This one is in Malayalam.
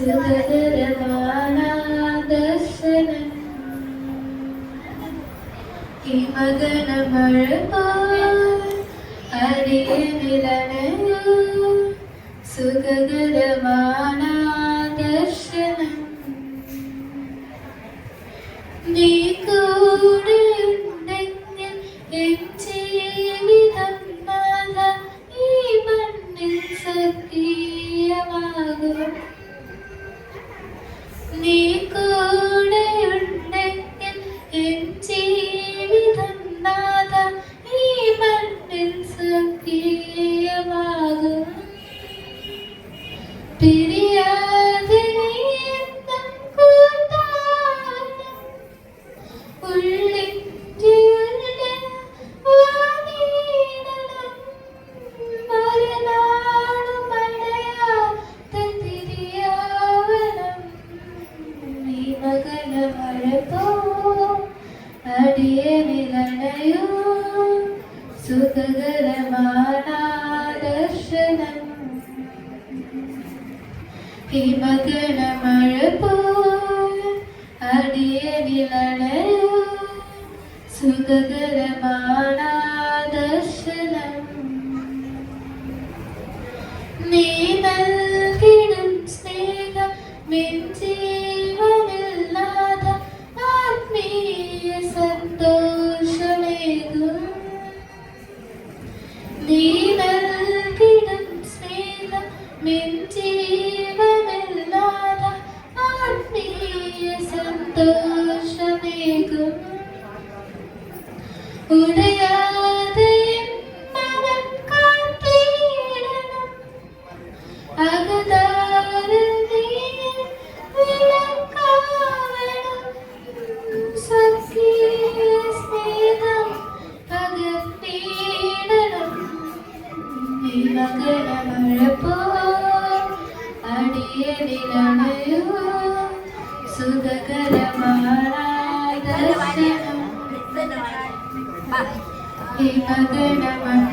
സുഖകരമാനാദർശനം ഹിമഗണമഴ അടിയനിലനയോ സുഖകരമാനാദർശനം നീ കൂടെയുണ്ടെങ്കിൽ എൻ ജീവിതം നാഥ ഈ മണ്ണിൽ സത്യമാകും. നീ കൂടെയുണ്ടെങ്കിൽ എൻ ജീവിതം നാഥ ഈ മണ്ണിൽ സത്യമാകും. പിരിയാതെ നീ എന്നും കൂട്ടാനും ഉള്ളിൻ്റെ ഉള്ളിൽ വാണിടണം. മറുനാളും അണയാത്ത തിരിയാവണം. നീ മകനമഴ പോ അടിയനിലണയോ സുഖകരമാനാദർശനം ഹിമഗണമഴ പോ അടിയനിലണയോ സുഖകരമാനാദർശനം നീ നൽകിടും സ്നേഹം നിൻ ജീവനില്ലാത ആത്മീയ സന്തോഷമേകും. നീ നൽകിടും സ്നേഹം നിൻ ജീവനില്ലാത ആത്മീയ സന്തോഷമേകും. ഉടയാതെ മനം കാത്തിടണം അകതാരിൽ നീ വിളക്കാവണം. സഖിയ സ്നേഹം പകർത്തിയിടണം. നീ മകനമഴ പോ അടിയനിലണയോ സുഖകരമാനാദർശനം ഹിമഗണമഴ